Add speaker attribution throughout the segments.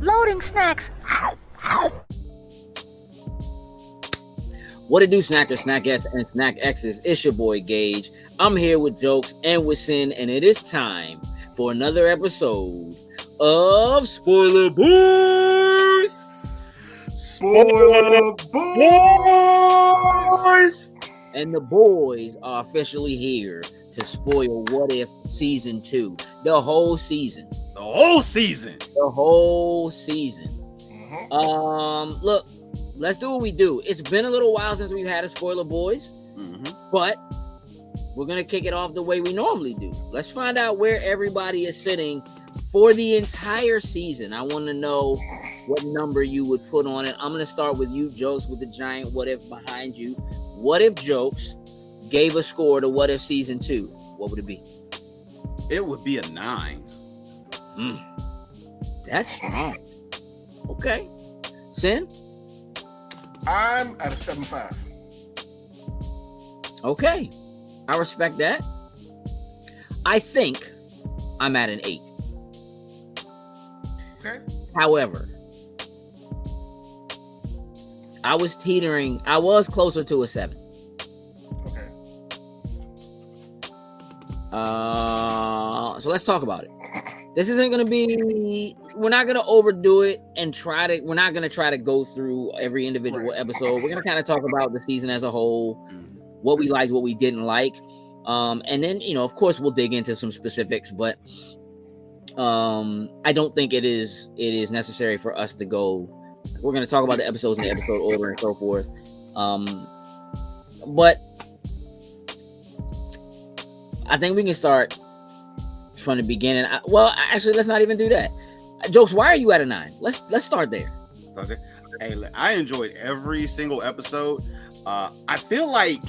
Speaker 1: Loading snacks.
Speaker 2: What it do, Snackers, Snackettes, and Snack X's? It's your boy Gage. I'm here with Jokes and with Sin, and it is time for another episode of Spoiler Boys.
Speaker 3: Spoiler Boys!
Speaker 2: And the boys are officially here to spoil What If Season 2. The whole season.
Speaker 3: The whole season.
Speaker 2: The whole season.
Speaker 3: Mm-hmm.
Speaker 2: Look, let's do what we do. It's been a little while since we've had a Spoiler Boys, but we're going to kick it off the way we normally do. Let's find out where everybody is sitting for the entire season. I want to know what number you would put on it. I'm going to start with you, Jokes, with the giant What If behind you. What if Jokes gave a score to What If Season 2? What would it be?
Speaker 3: It would be a 9.
Speaker 2: That's strong. Okay. Sin?
Speaker 4: I'm at a 7.5.
Speaker 2: Okay. I respect that. I think I'm at an 8.
Speaker 4: Okay.
Speaker 2: However, I was closer to a 7.
Speaker 4: Okay.
Speaker 2: So let's talk about it. This isn't going to be, we're not going to overdo it and we're not going to try to go through every individual episode. We're going to kind of talk about the season as a whole, what we liked, what we didn't like. And then, of course we'll dig into some specifics, but I don't think it is necessary for us to go. We're going to talk about the episodes in the episode order and so forth. But I think we can start from the beginning. Actually, let's not even do that. Jokes, why are you at a 9? Let's start there.
Speaker 3: Okay. Hey, I enjoyed every single episode. I feel like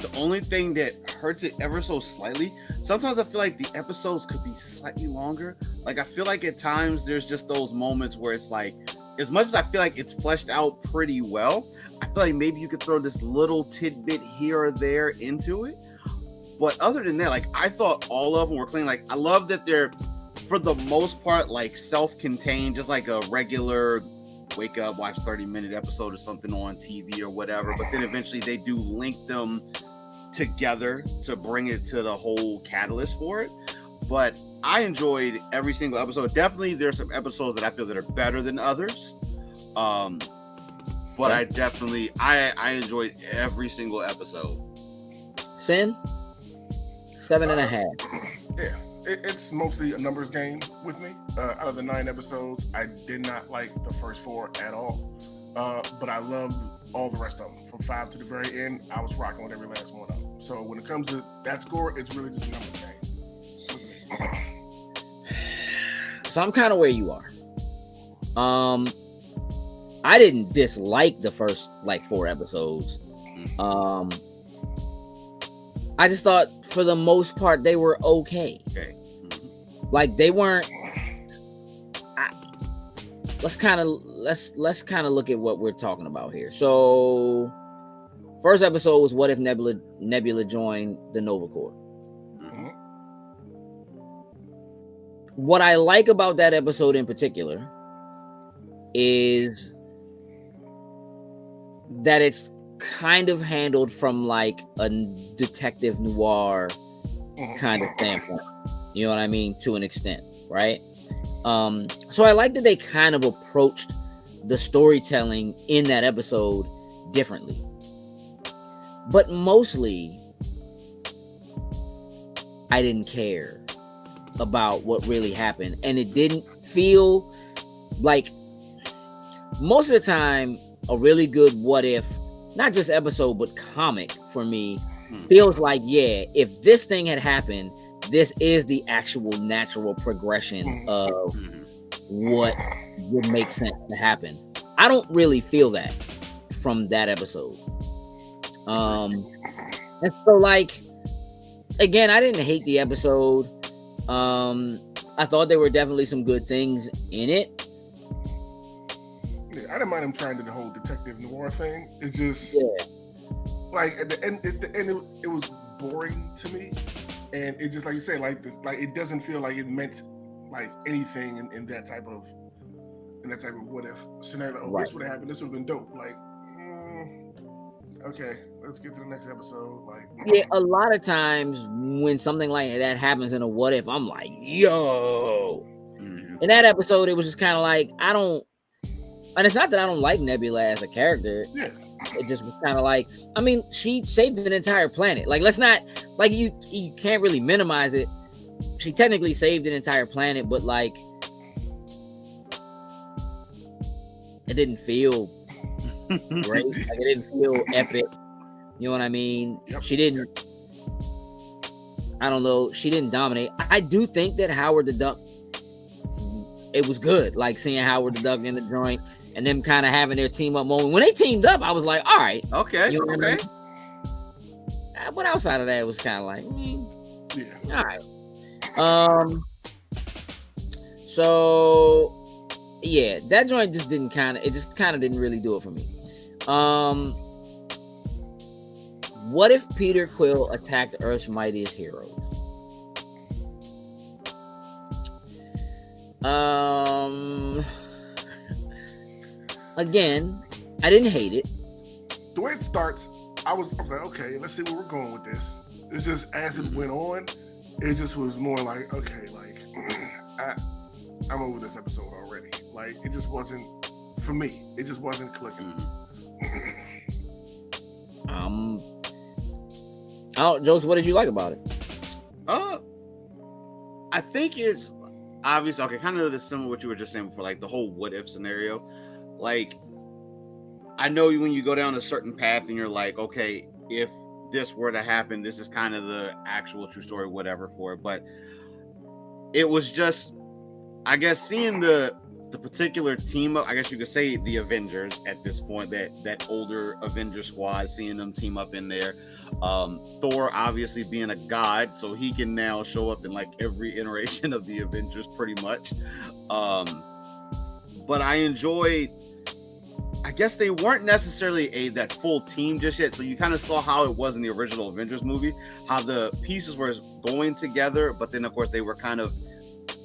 Speaker 3: the only thing that hurts it ever so slightly, sometimes I feel like the episodes could be slightly longer. Like, I feel like at times there's just those moments where it's like, as much as I feel like it's fleshed out pretty well, I feel like maybe you could throw this little tidbit here or there into it. But other than that, like, I thought all of them were clean. Like, I love that they're, for the most part, like, self-contained, just like a regular wake up, watch 30-minute episode or something on TV or whatever. But then eventually they do link them together to bring it to the whole catalyst for it. But I enjoyed every single episode. Definitely there's some episodes that I feel that are better than others. But I definitely I enjoyed every single episode.
Speaker 2: Sin? 7.5.
Speaker 4: Yeah, it's mostly a numbers game with me. Out of the 9 episodes, I did not like the first 4 at all. But I loved all the rest of them. From 5 to the very end, I was rocking with every last one of them. So when it comes to that score, it's really just a numbers game.
Speaker 2: So I'm kind of where you are. I didn't dislike the first 4 episodes. I just thought for the most part they were okay. Like, they weren't. Let's kind of look at what we're talking about here. So, first episode was What If Nebula joined the Nova Corps. What I like about that episode in particular is that it's kind of handled from like a detective noir kind of standpoint. You know what I mean? To an extent, right? So I like that they kind of approached the storytelling in that episode differently. But mostly, I didn't care about what really happened. And it didn't feel like, most of the time, a really good What If, not just episode, but comic for me, feels like, yeah, if this thing had happened, this is the actual natural progression of what would make sense to happen. I don't really feel that from that episode. And so, like, again, I didn't hate the episode. I thought there were definitely some good things in it.
Speaker 4: Yeah, I didn't mind him trying to do the whole detective noir thing. It's just like at the end, it was boring to me, and it just, like you said, like this, like it doesn't feel like it meant like anything in that type of in that type of what if scenario. Oh,
Speaker 2: Right.
Speaker 4: this would have happened. This would have been dope. Like, okay, let's get to the next episode. Like,
Speaker 2: Yeah, a lot of times when something like that happens in a what if, I'm like, yo.
Speaker 3: Mhm.
Speaker 2: In that episode, it was just kind of like, I don't, and it's not that I don't like Nebula as a character.
Speaker 4: yeah,
Speaker 2: It just was kind of like, I mean, she saved an entire planet. Like, let's not, like, you can't really minimize it. She technically saved an entire planet, but like, it didn't feel great. Like, it didn't feel epic. You know what I mean?
Speaker 4: Yep.
Speaker 2: She didn't, I don't know, she didn't dominate. I do think that Howard the Duck, it was good. Like, seeing Howard the Duck in the joint and them kind of having their team up moment. When they teamed up, I was like, all right.
Speaker 3: Okay.
Speaker 2: You know what I
Speaker 3: Okay.
Speaker 2: mean? But outside of that, it was kind of like,
Speaker 4: yeah.
Speaker 2: all right. So yeah, that joint just didn't kind of didn't really do it for me. What if Peter Quill attacked Earth's mightiest heroes? Again, I didn't hate it.
Speaker 4: The way it starts, I was like, okay, let's see where we're going with this. It's just as it went on, it just was more like, okay, like I'm over this episode already. Like, it just wasn't for me. It just wasn't clicking.
Speaker 2: Jokes, what did you like about it?
Speaker 3: I think it's obvious. Okay, kind of similar to what you were just saying before, like the whole what if scenario. Like, I know when you go down a certain path and you're like, okay, if this were to happen, this is kind of the actual true story, whatever for it. But it was just, I guess, seeing the particular team up, I guess you could say the Avengers at this point, that older Avenger squad, seeing them team up in there. Thor obviously being a god, so he can now show up in like every iteration of the Avengers pretty much. But I enjoyed, I guess they weren't necessarily that full team just yet, so you kind of saw how it was in the original Avengers movie, how the pieces were going together, but then of course they were kind of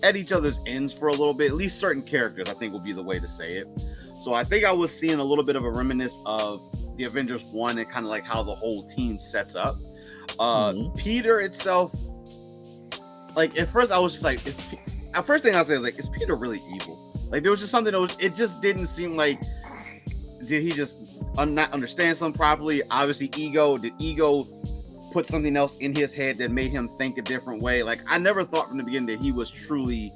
Speaker 3: at each other's ends for a little bit. At least certain characters, I think, will be the way to say it. So I think I was seeing a little bit of a reminiscence of the Avengers 1 and kind of like how the whole team sets up. Peter itself, like at first I was just like, first thing I was saying, like, is Peter really evil? Like, there was just something it just didn't seem like, did he just not understand something properly? Obviously, did ego put something else in his head that made him think a different way? Like, I never thought from the beginning that he was truly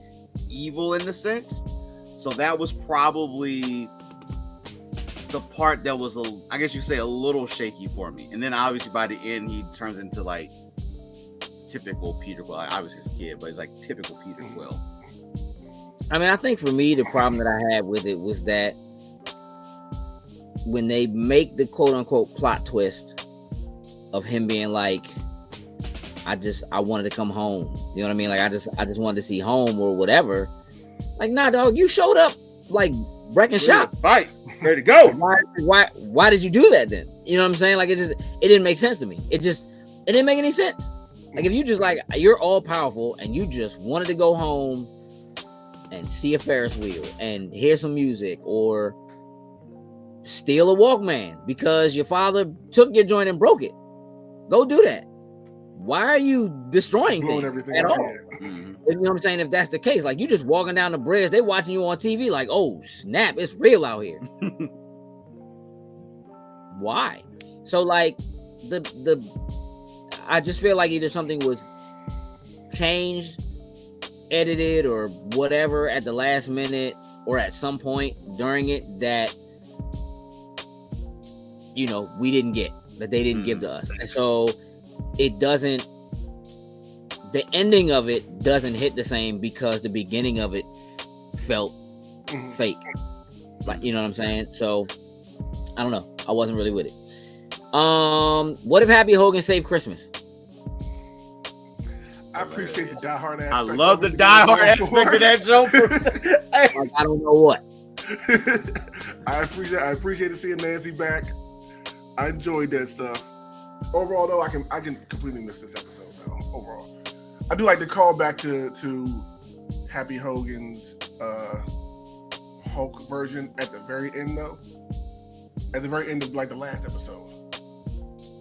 Speaker 3: evil in the sense. So that was probably the part that was, I guess you could say, a little shaky for me. And then obviously by the end, he turns into like typical Peter Quill. Obviously he's a kid, but he's like typical Peter Quill.
Speaker 2: I mean, I think for me, the problem that I had with it was that when they make the quote unquote plot twist of him being like, I wanted to come home. You know what I mean? Like, I just wanted to see home or whatever. Like, nah, dog, you showed up like wrecking shop.
Speaker 3: Fight. Ready to go.
Speaker 2: Why did you do that then? You know what I'm saying? Like, it didn't make sense to me. It didn't make any sense. Like, if you just like, you're all powerful and you just wanted to go home and see a Ferris wheel and hear some music or steal a Walkman because your father took your joint and broke it, go do that. Why are you destroying things at all?
Speaker 3: Mm-hmm.
Speaker 2: You know what I'm saying? If that's the case, like, you just walking down the bridge, they watching you on TV like, oh snap, it's real out here. Why? So like I just feel like either something was changed, edited, or whatever at the last minute or at some point during it that, you know, we didn't get, that they didn't give to us. And so the ending of it doesn't hit the same because the beginning of it felt fake. Like, you know what I'm saying? So I don't know. I wasn't really with it. What if Happy Hogan saved Christmas?
Speaker 4: I appreciate the diehard aspect.
Speaker 3: I love the diehard aspect of that joke.
Speaker 2: Like, I don't know what.
Speaker 4: I appreciate seeing Nancy back. I enjoyed that stuff. Overall, though, I can completely miss this episode. Though overall, I do like to call back to Happy Hogan's Hulk version at the very end, though. At the very end of like the last episode,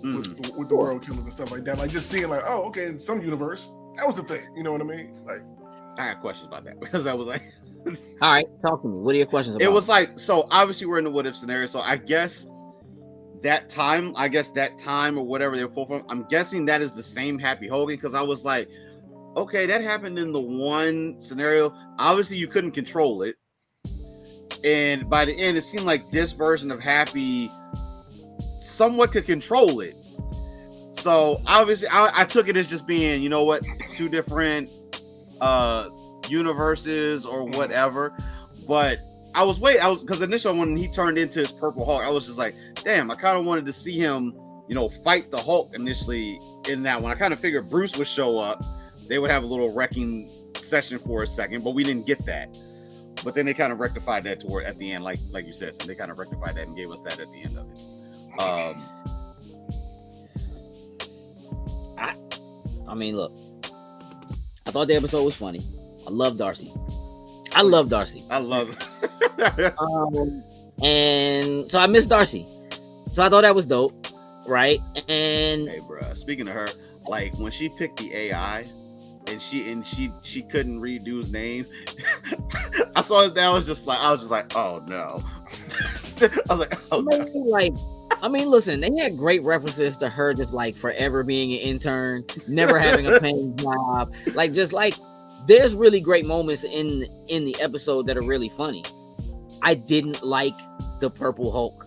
Speaker 4: with the world killers and stuff like that. Like just seeing like, oh, okay, in some universe, that was the thing. You know what I mean? Like,
Speaker 3: I had questions about that because I was like,
Speaker 2: all right, talk to me. What are your questions about?
Speaker 3: it was like, so obviously we're in the what if scenario. So I guess that time or whatever they pulled from, I'm guessing that is the same Happy Hogan, because I was like, okay, that happened in the one scenario. Obviously, you couldn't control it. And by the end, it seemed like this version of Happy somewhat could control it. So obviously, I took it as just being, you know what, it's two different universes or whatever. But because initially when he turned into his Purple Hulk, I was just like, damn, I kind of wanted to see him, you know, fight the Hulk initially in that one. I kind of figured Bruce would show up. They would have a little wrecking session for a second, but we didn't get that. But then they kind of rectified that toward at the end, like you said. So they kind of rectified that and gave us that at the end of it.
Speaker 2: I mean, look, I thought the episode was funny. I love Darcy. I love Darcy.
Speaker 3: I love it.
Speaker 2: And so I miss Darcy. So I thought that was dope, right? And
Speaker 3: hey, bro, speaking of her, like when she picked the AI and she couldn't read dude's name, I saw it. I was just like, oh no. I was like, oh no.
Speaker 2: I mean, listen, they had great references to her just like forever being an intern, never having a paying job. There's really great moments in the episode that are really funny. I didn't like the Purple Hulk.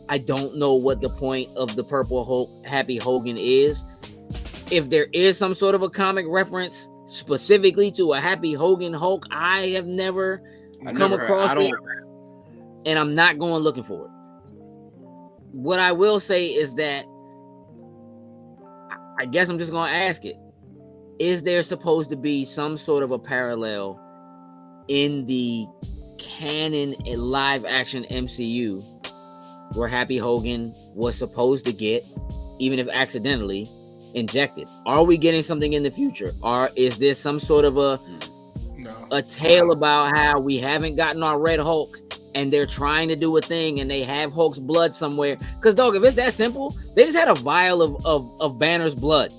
Speaker 2: I don't know what the point of the Purple Hulk Happy Hogan is. If there is some sort of a comic reference specifically to a Happy Hogan Hulk, I have never come across it, and I'm not going looking for it. What I will say is that I guess I'm just going to ask it. Is there supposed to be some sort of a parallel in the canon live action MCU where Happy Hogan was supposed to get, even if accidentally, injected? Are we getting something in the future? Or is this some sort of a tale about how we haven't gotten our Red Hulk and they're trying to do a thing and they have Hulk's blood somewhere? Because, dog, if it's that simple, they just had a vial of Banner's blood.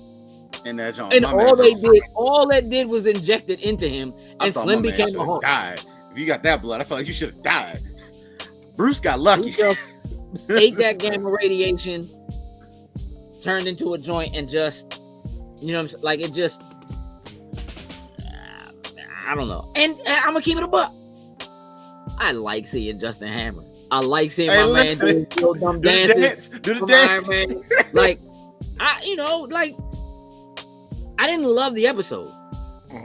Speaker 3: And that John,
Speaker 2: and all that did was inject it into him, and Slim became a Hulk.
Speaker 3: Died. If you got that blood, I feel like you should have died. Bruce got lucky.
Speaker 2: Ate that gamma radiation, turned into a joint, and just, you know what I'm saying? Like, it just, I don't know. And I'm gonna keep it a buck. I like seeing Justin Hammer. I like seeing my man do dumb dances.
Speaker 3: Do the dance.
Speaker 2: Man. Like, I didn't love the episode,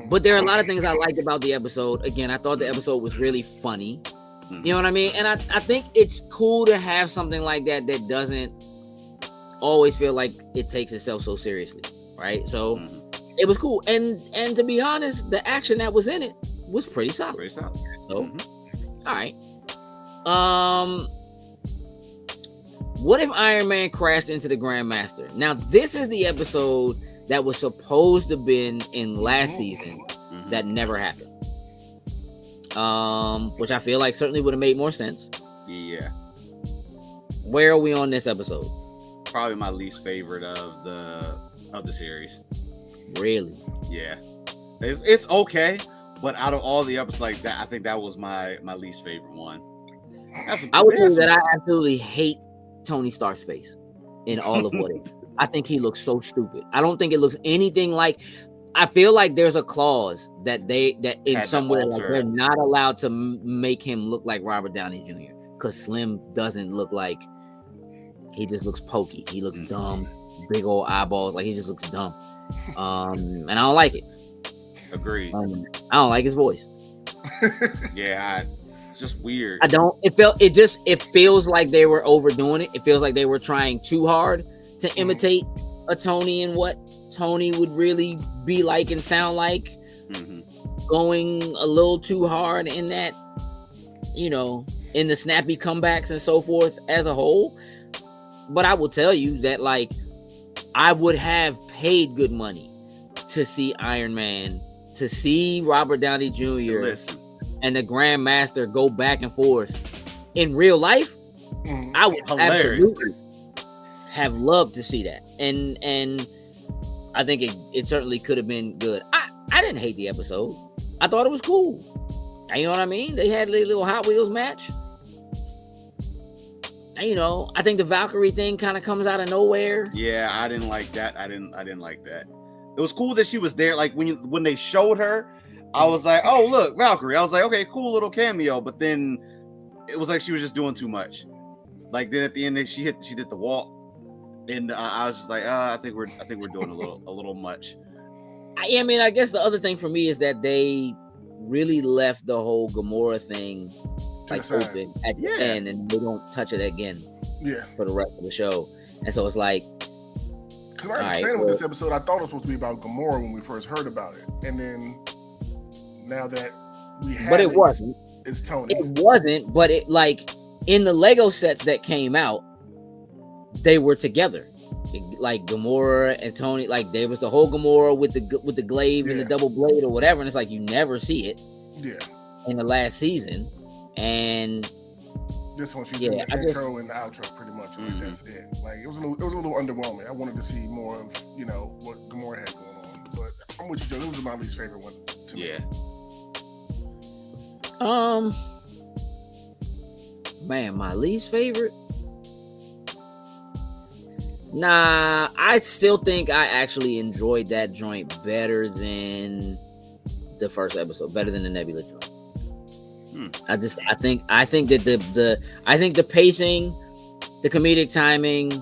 Speaker 2: but there are a lot of things I liked about the episode. Again, I thought the episode was really funny. You know what I mean? And I think it's cool to have something like that doesn't always feel like it takes itself so seriously, right? So it was cool. And to be honest, the action that was in it was pretty solid. So, all right. What if Iron Man crashed into the Grandmaster? Now, this is the episode that was supposed to have been in last season that never happened. Which I feel like certainly would have made more sense.
Speaker 3: Yeah.
Speaker 2: Where are we on this episode?
Speaker 3: Probably my least favorite of the series.
Speaker 2: Really?
Speaker 3: Yeah. It's okay, but out of all the episodes like that, I think that was my least favorite one.
Speaker 2: I would say that I absolutely hate Tony Stark's face in all of what it. I think he looks so stupid. I don't think it looks anything like. I feel like there's a clause that in somewhere like they're not allowed to make him look like Robert Downey Jr. because Slim doesn't look like. He just looks pokey. He looks dumb, big old eyeballs. Like he just looks dumb. And I don't like it.
Speaker 3: Agreed.
Speaker 2: I don't like his voice.
Speaker 3: Yeah, it's just weird.
Speaker 2: I don't. It feels like they were overdoing it. It feels like they were trying too hard to imitate a Tony and what Tony would really be like and sound like. Going a little too hard in that, in the snappy comebacks and so forth as a whole. But I will tell you that, like, I would have paid good money to see Iron Man, to see Robert Downey Jr.
Speaker 3: Listen,
Speaker 2: and the Grandmaster go back and forth in real life, I would absolutely have loved to see that. And I think it certainly could have been good. I didn't hate the episode. I thought it was cool. You know what I mean? They had a little Hot Wheels match. And, you know, I think the Valkyrie thing kind of comes out of nowhere.
Speaker 3: Yeah, I didn't like that. I didn't like that. It was cool that she was there. Like when they showed her, I was like, oh look, Valkyrie. I was like, okay, cool little cameo. But then it was like she was just doing too much. Like then at the end, she did the walk, and I was just like, I think we're doing a little much.
Speaker 2: I mean, I guess the other thing for me is that they really left the whole Gamora thing like open at the end, and they don't touch it again for the rest of the show. And so it's like,
Speaker 4: because I understand with this episode, I thought it was supposed to be about Gamora when we first heard about it, and then now that we have,
Speaker 2: but it wasn't.
Speaker 4: It's Tony.
Speaker 2: It wasn't, but it like in the Lego sets that came out, they were together. Like Gamora and Tony, like there was the whole Gamora with the glaive and the double blade or whatever, and it's like you never see it. In the last season, and
Speaker 4: this one she's doing the intro and the outro pretty much. Like that's it. Like it was a little underwhelming. I wanted to see more of what Gamora had going on, but I'm with you, Joe. It was my least favorite one to me.
Speaker 2: Man, my least favorite. Nah, I still think I actually enjoyed that joint better than the first episode, better than the Nebula joint. I think that the pacing, the comedic timing,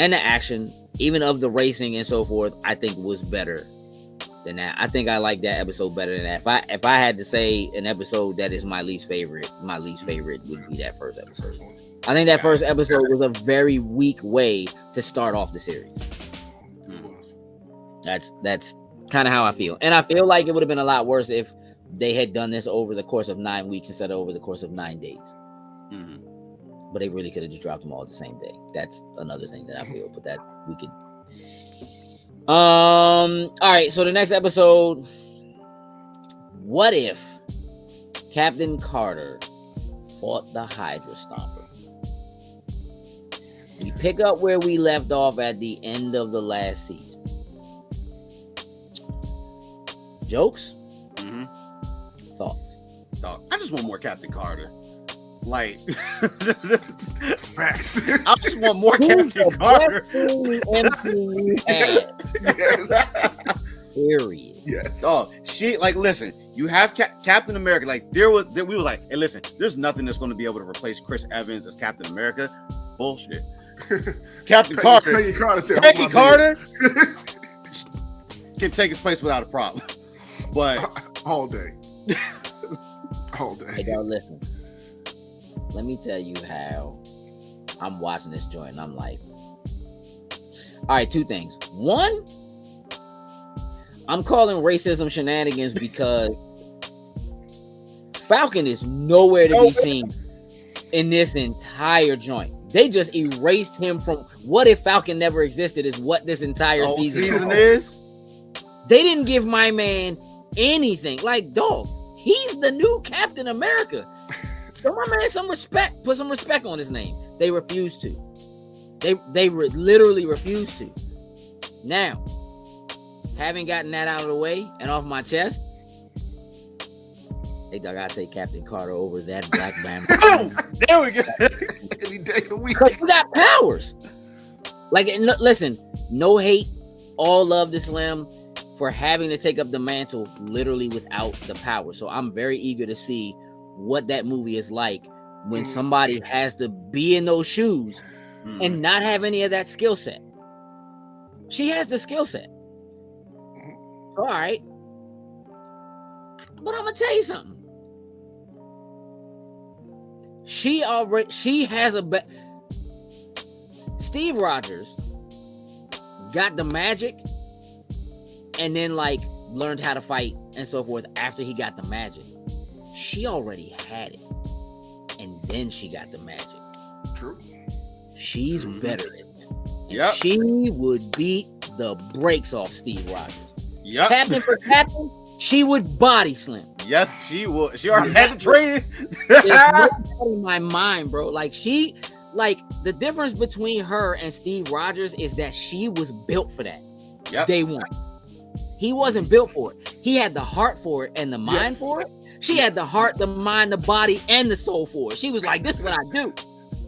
Speaker 2: and the action, even of the racing and so forth, I think was better than that. I think I like that episode better than that. If I had to say an episode that is my least favorite would be that first episode. I think that first episode was a very weak way to start off the series. That's kind of how I feel. And I feel like it would have been a lot worse if they had done this over the course of 9 weeks instead of over the course of 9 days. But they really could have just dropped them all the same day. That's another thing that I feel, but that we could. All right, so the next episode, what if Captain Carter fought the Hydra Stomper? We pick up where we left off at the end of the last season. Jokes? Thoughts?
Speaker 3: I just want more Captain Carter. Like,
Speaker 4: facts.
Speaker 3: I just want more Captain Carter.
Speaker 2: Period.
Speaker 4: Yes.
Speaker 3: Oh, listen, you have Captain America. Like, we were like, hey, listen, there's nothing that's going to be able to replace Chris Evans as Captain America. Bullshit. Captain Carter. Peggy Carter can take his place without a problem. But
Speaker 4: all day.
Speaker 2: Hey, y'all, listen. Let me tell you how I'm watching this joint and I'm like, all right, two things. One, I'm calling racism shenanigans because Falcon is nowhere to be seen in this entire joint. They just erased him from what if Falcon never existed is what this entire season is. They didn't give my man anything. Like, dog, he's the new Captain America. Show my man some respect. Put some respect on his name. They refused to. They literally refused to. Now, having gotten that out of the way and off my chest, I gotta take Captain Carter over that Black man.
Speaker 3: There we go.
Speaker 4: Any day of the week.
Speaker 2: Because you got powers. Like, listen, no hate, all love to Slim for having to take up the mantle literally without the power. So I'm very eager to see what that movie is like when somebody has to be in those shoes and not have any of that skill set. She has the skill set. So, all right. But I'm gonna tell you something. She has Steve Rogers got the magic and then learned how to fight and so forth after he got the magic. She already had it. And then she got the magic.
Speaker 4: True.
Speaker 2: She's better at it. And she would beat the brakes off Steve Rogers. Captain for captain, she would body slam.
Speaker 3: Yes, she will. She already had the training.
Speaker 2: There's no doubt in my mind, bro. Like the difference between her and Steve Rogers is that she was built for that.
Speaker 3: Yep.
Speaker 2: Day one. He wasn't built for it. He had the heart for it and the mind for it. She had the heart, the mind, the body, and the soul for it. She was like, "This is what I do."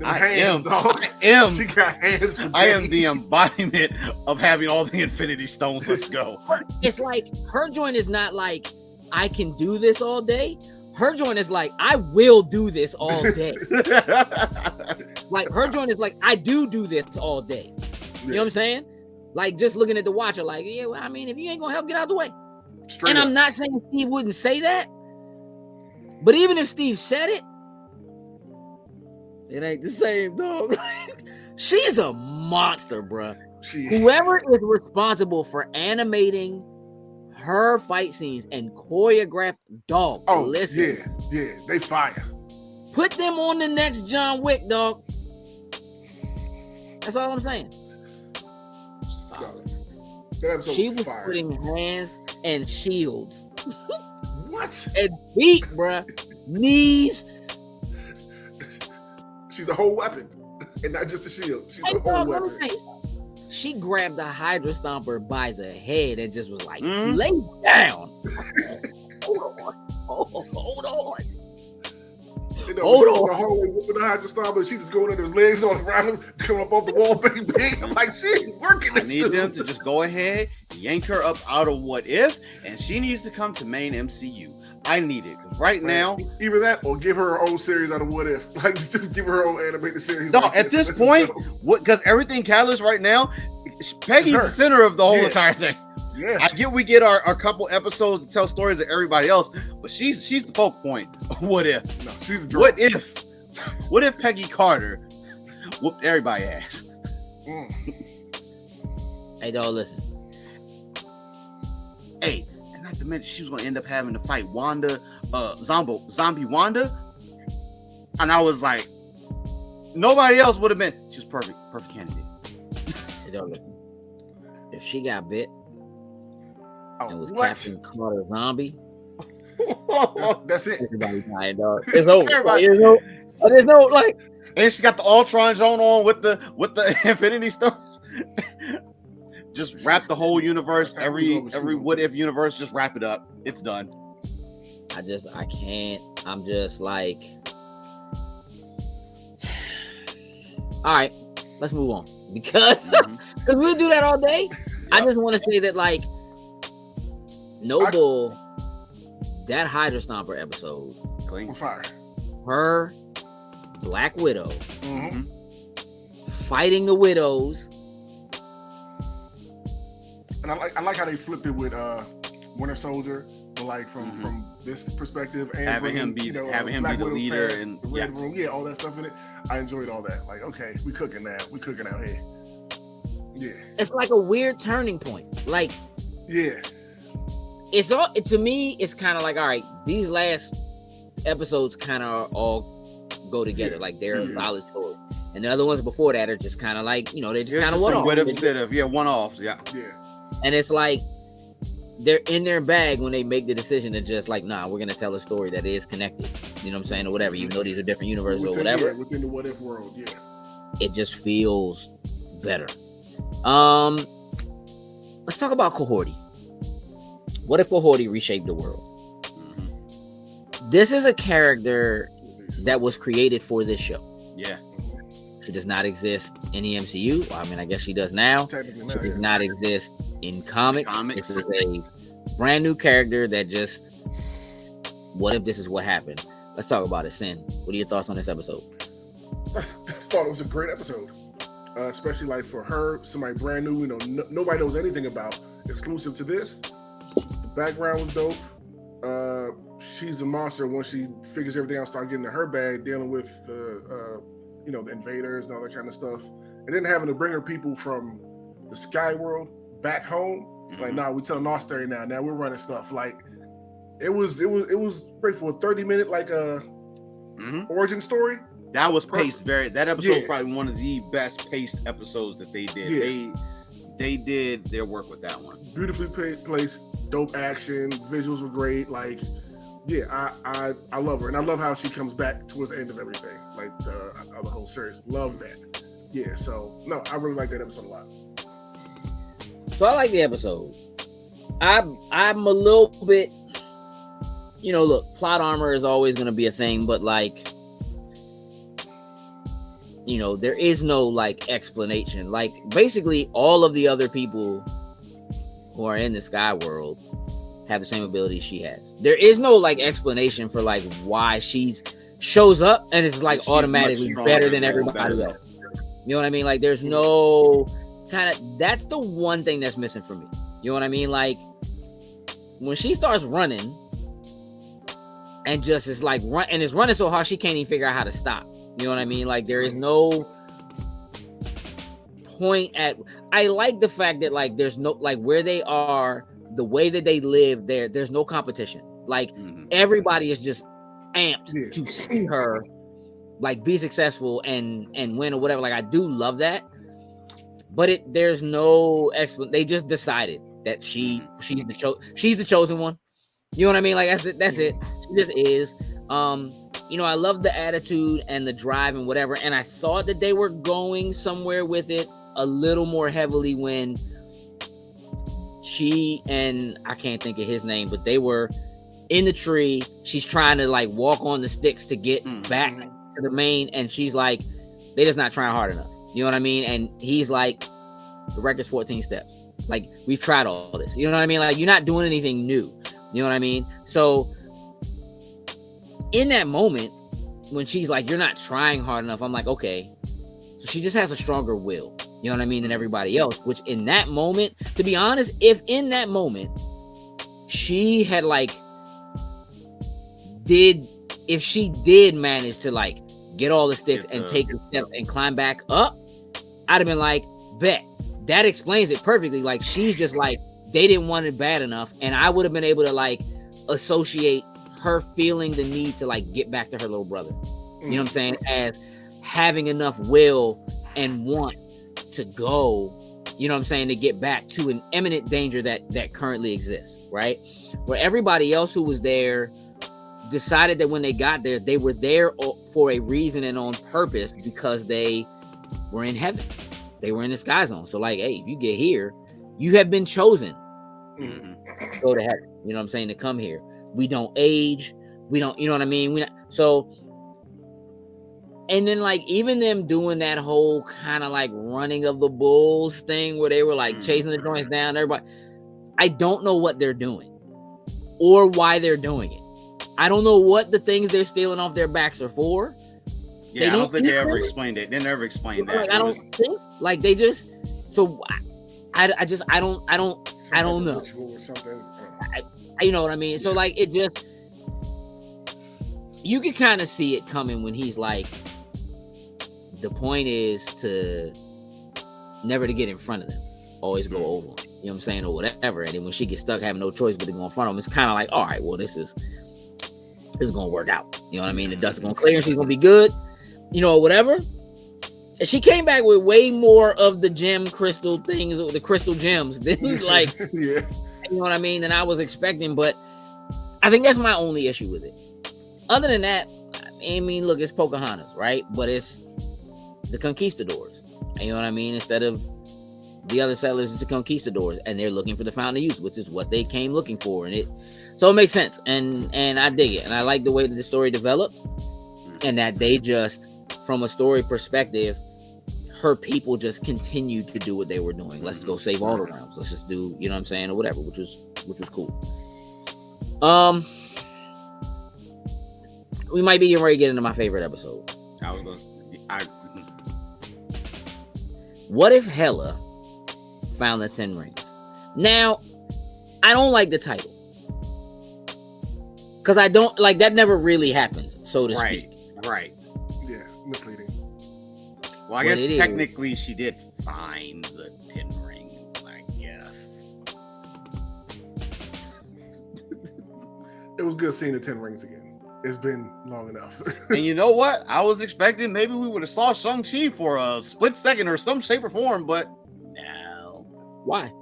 Speaker 3: I am.
Speaker 4: She got hands for
Speaker 3: I am the embodiment of having all the Infinity Stones. Let's go.
Speaker 2: It's like her joint is not like I can do this all day. Her joint is like I will do this all day. Like her joint is like I do this all day. You know what I'm saying? Like just looking at the watcher, like yeah. Well, I mean, if you ain't gonna help, get out the way.
Speaker 4: Straight
Speaker 2: and
Speaker 4: up.
Speaker 2: I'm not saying Steve wouldn't say that, but even if Steve said it, it ain't the same, dog. She's a monster, bruh. Whoever is responsible for animating her fight scenes and choreographed, dog.
Speaker 4: Oh,
Speaker 2: listen,
Speaker 4: yeah, they fire.
Speaker 2: Put them on the next John Wick, dog. That's all I'm saying. She was
Speaker 4: fire.
Speaker 2: putting hands and shields.
Speaker 4: What?
Speaker 2: And feet, bruh. Knees.
Speaker 4: She's a whole weapon, and not just a shield. She's
Speaker 2: Hey,
Speaker 4: a whole
Speaker 2: dog, let me
Speaker 4: weapon.
Speaker 2: tell you something. She grabbed the Hydra Stomper by the head and just was like, lay down. Hold on.
Speaker 4: You know,
Speaker 2: Hold
Speaker 4: on. The hallway whooping the Hydra Stomper, she just going under his legs on around him, coming up off the wall, bang, bang. I'm like, she ain't working.
Speaker 3: I need them to just go ahead, yank her up out of What If, and she needs to come to main MCU. I need it because right now,
Speaker 4: either that or give her her own series out of What If. Like just give her her own animated series.
Speaker 3: No,
Speaker 4: like
Speaker 3: at this point, because everything Catalyst right now, Peggy's the center of the whole entire thing.
Speaker 4: Yeah,
Speaker 3: I get we get our couple episodes to tell stories of everybody else, but she's the focal point. What if?
Speaker 4: No, she's the
Speaker 3: What if Peggy Carter whooped everybody's ass?
Speaker 2: Hey, dog, listen.
Speaker 3: Hey, and not to mention she was going to end up having to fight Wanda, zombie Wanda, and I was like, nobody else would have been. She's perfect candidate.
Speaker 2: Hey, dog, listen. If she got bit and was
Speaker 4: what?
Speaker 2: Captain Carter zombie,
Speaker 4: that's it.
Speaker 2: everybody dying, dog. It's over. There's no like.
Speaker 3: And she got the Ultron zone on with the Infinity Stones. Just wrap the whole universe, every What If universe, just wrap it up. It's done.
Speaker 2: I can't. I'm just like, all right, let's move on because we'll do that all day. Yep. I just want to say that like, Noble, that Hydra Stomper episode,
Speaker 3: clean
Speaker 4: fire.
Speaker 2: Her, Black Widow, fighting the widows.
Speaker 4: And I like how they flipped it with Winter Soldier, but like from this perspective and
Speaker 3: having him be the leader and
Speaker 4: the Red Room, all that stuff in it. I enjoyed all that. Like, okay, we cooking now. We cooking out here. Yeah,
Speaker 2: it's like a weird turning point. Like,
Speaker 4: yeah,
Speaker 2: it's all to me. It's kind of like, all right, these last episodes kind of all go together. Like they're a solid story. And the other ones before that are just kind of like, they just kind of one-off.
Speaker 3: One-offs, yeah.
Speaker 2: And it's like they're in their bag when they make the decision to just like, nah, we're gonna tell a story that is connected. You know what I'm saying, or whatever. Even though these are different universes or whatever,
Speaker 4: within the What If world,
Speaker 2: it just feels better. Let's talk about Cohorty. What if Cohorty reshaped the world? This is a character that was created for this show.
Speaker 3: Yeah.
Speaker 2: She does not exist in the MCU. Well, I mean, I guess she does now. She does not exist in comics. This is a brand new character that just, what if this is what happened? Let's talk about it, Sin. What are your thoughts on this episode?
Speaker 4: I thought it was a great episode. Especially like for her, somebody brand new, nobody knows anything about, exclusive to this. The background was dope. She's a monster once she figures everything out, start getting to her bag, dealing with the invaders and all that kind of stuff, and then having to bring her people from the sky world back home. Like, nah, we telling our story now. Now we're running stuff. Like, it was great for a 30-minute origin story.
Speaker 3: That was paced that episode was probably one of the best paced episodes that they did. Yeah. They did their work with that one.
Speaker 4: Beautifully placed, dope action, visuals were great. Like, Yeah, I love her, and I love how she comes back towards the end of everything, like the whole series. Love that. Yeah, so no, I really like that episode a lot.
Speaker 2: So I like the episode. I'm a little bit, look, plot armor is always going to be a thing, but like, there is no like explanation. Like basically all of the other people who are in the Sky World have the same abilities she has. There is no like explanation for like why she's shows up and it's like automatically better than everybody else. You know what I mean? Like there's no that's the one thing that's missing for me. You know what I mean? Like when she starts running and just is like it's running so hard she can't even figure out how to stop. You know what I mean? Like there is no point at. I like the fact that like there's no like where they are, the way that they live there. There's no competition. Like everybody is just amped to see her like be successful and win or whatever. Like I do love that, but there's no explanation. They just decided that she's the chosen one. You know what I mean? Like that's it. She just is. I love the attitude and the drive and whatever. And I thought that they were going somewhere with it a little more heavily when she and I can't think of his name, but they were in the tree. She's trying to like walk on the sticks to get back to the main, and she's like, they just not trying hard enough. You know what I mean? And he's like, the record's 14 steps. Like we've tried all this. You know what I mean? Like you're not doing anything new. You know what I mean? So in that moment, when she's like, you're not trying hard enough, I'm like, okay. So she just has a stronger will, you know what I mean, than everybody else, which in that moment, to be honest, if in that moment she had like, if she did manage to like get all the sticks and take the steps and climb back up, I'd have been like, bet. That explains it perfectly. Like she's just like, they didn't want it bad enough. And I would have been able to like associate her feeling the need to like get back to her little brother. You know what I'm saying? As having enough will and want to go, you know what I'm saying, to get back to an imminent danger that currently exists, right? Where everybody else who was there decided that when they got there, they were there for a reason and on purpose because they were in heaven. They were in the sky zone. So like, hey, if you get here, you have been chosen to go to heaven. You know what I'm saying? To come here. We don't age. We don't, you know what I mean? And then like even them doing that whole kind of like running of the bulls thing where they were like chasing the joints down, everybody. I don't know what they're doing or why they're doing it. I don't know what the things they're stealing off their backs are for.
Speaker 3: Yeah, I don't think they ever explained it. They never explained that.
Speaker 2: Like, I don't think like they just. So I don't know. You know what I mean? So like it just, you can kind of see it coming when he's like, the point is to never to get in front of them, always go over them. You know what I'm saying, or whatever. And then when she gets stuck, having no choice but to go in front of them, it's kind of like, all right, well, this is gonna work out. You know what I mean? The dust is gonna clear, and she's gonna be good. You know, or whatever. And she came back with way more of the gem crystal things, the crystal gems, than like, you know what I mean, than I was expecting. But I think that's my only issue with it. Other than that, I mean, look, it's Pocahontas, right? But it's the conquistadors. You know what I mean? Instead of the other settlers, it's the conquistadors, and they're looking for the Fountain of Youth, which is what they came looking for, and so it makes sense, and I dig it, and I like the way that the story developed, and that they just, from a story perspective, her people just continued to do what they were doing. Let's go save all the realms. Let's just do, you know what I'm saying, or whatever, which was cool. We might be getting ready to get into my favorite episode. What if Hela found the 10 rings? Now, I don't like the title. Because I don't, like, that never really happens, so to speak.
Speaker 3: Right.
Speaker 4: Yeah, misleading.
Speaker 3: Well, I guess technically she did find the 10 rings, I guess.
Speaker 4: It was good seeing the 10 rings again. It's been long enough.
Speaker 3: And you know what? I was expecting maybe we would have saw Shang-Chi for a split second or some shape or form, but no.
Speaker 2: Why?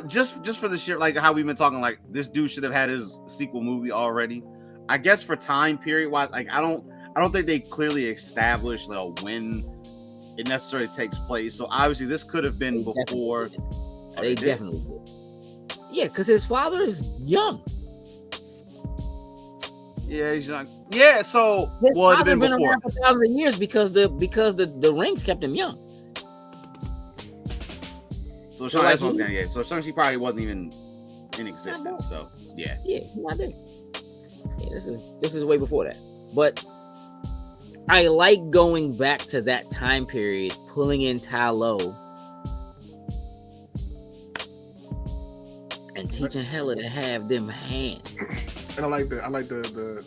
Speaker 3: just for the shit, like how we've been talking, like this dude should have had his sequel movie already. I guess for time period wise, like I don't think they clearly established when it necessarily takes place. So obviously this could have been before.
Speaker 2: They definitely did. Yeah, because his father is young.
Speaker 3: Yeah, he's young. Yeah, so
Speaker 2: His
Speaker 3: well,
Speaker 2: father
Speaker 3: been
Speaker 2: been
Speaker 3: before.
Speaker 2: around for thousands of years because the rings kept him young.
Speaker 3: So
Speaker 2: So,
Speaker 3: that's
Speaker 2: like,
Speaker 3: what I'm saying. Yeah, so Shang-Chi probably wasn't even in existence. So yeah.
Speaker 2: Yeah, he's not there. Yeah, this is way before that. But I like going back to that time period, pulling in Ta Lo, and teaching Hela to have them hands.
Speaker 4: And I like the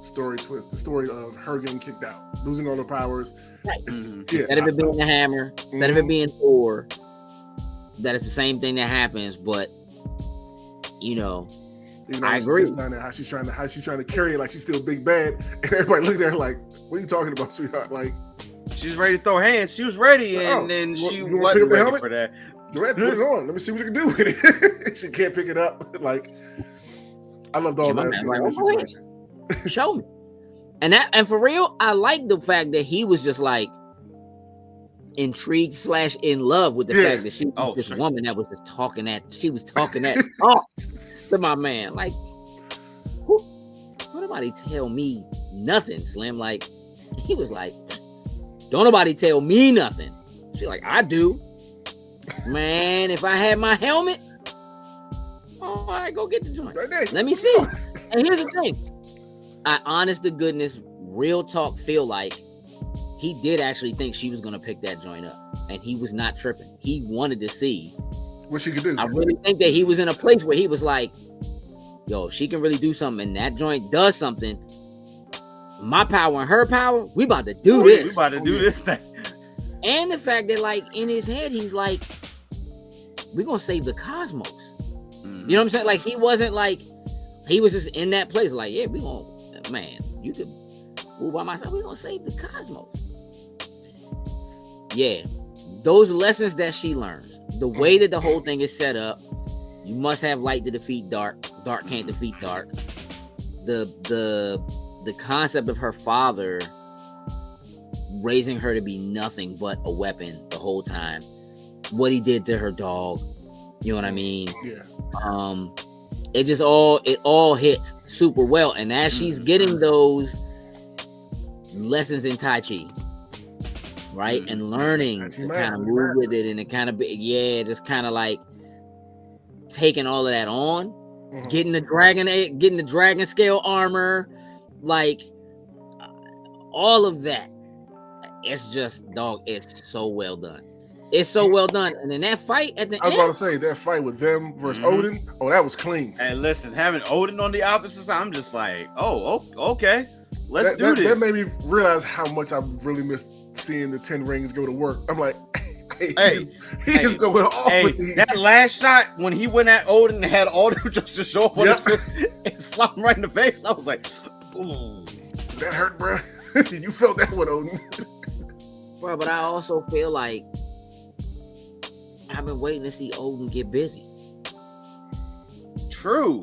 Speaker 4: story twist, the story of her getting kicked out, losing all her powers.
Speaker 2: Right.
Speaker 3: Mm-hmm.
Speaker 4: Yeah,
Speaker 2: Instead of it being the hammer, instead of it being Thor, that is the same thing that happens, but I agree.
Speaker 4: How she's trying to carry it like she's still big bad, and everybody looked at her like, "What are you talking about, sweetheart?" Like,
Speaker 3: she's ready to throw hands. She was ready, and then she wasn't ready for that.
Speaker 4: Go ahead, put it on. Let me see what you can do with it. She can't pick it up. Like, I loved all that shit.
Speaker 2: Like, situation. Show me. And for real, I like the fact that he was just like intrigued / in love with the fact that she was this woman that was just talking that to my man. Like, don't nobody tell me nothing, Slim. Like, he was like, don't nobody tell me nothing. She's like, I do. Man, if I had my helmet, all right, go get the joint. Let me see. And here's the thing. I honest to goodness, real talk, feel like he did actually think she was going to pick that joint up. And he was not tripping. He wanted to see
Speaker 4: what she could do.
Speaker 2: I really think that he was in a place where he was like, yo, she can really do something. And that joint does something. My power and her power, we about to do this.
Speaker 3: We about to do this thing.
Speaker 2: And the fact that, like, in his head, he's like, we're going to save the cosmos. You know what I'm saying? Like, he wasn't like, he was just in that place. Like, yeah, we going to, man, you could move by myself. We're going to save the cosmos. Yeah. Those lessons that she learns, the way that the whole thing is set up, you must have light to defeat dark. Dark can't defeat dark. The concept of her father raising her to be nothing but a weapon the whole time. What he did to her dog, you know what I mean?
Speaker 4: Yeah.
Speaker 2: It all hits super well. And as she's getting those lessons in Tai Chi, right, and learning to kind of move with it, and it kind of just kind of like taking all of that on, getting the dragon scale armor, like all of that. It's just, dog, it's so well done. It's so well done. And in that fight at the end,
Speaker 4: I was about to say, that fight with them versus Odin, that was clean.
Speaker 3: And listen, having Odin on the opposite side, I'm just like, okay, let's do this.
Speaker 4: That made me realize how much I really missed seeing the 10 rings go to work. I'm like, he is going off with these.
Speaker 3: That last shot when he went at Odin and had all them just to show up on his face and slap him right in the face, I was like, ooh.
Speaker 4: That hurt, bro. You felt that one, Odin.
Speaker 2: Bro, but I also feel like I've been waiting to see Odin get busy.
Speaker 3: True.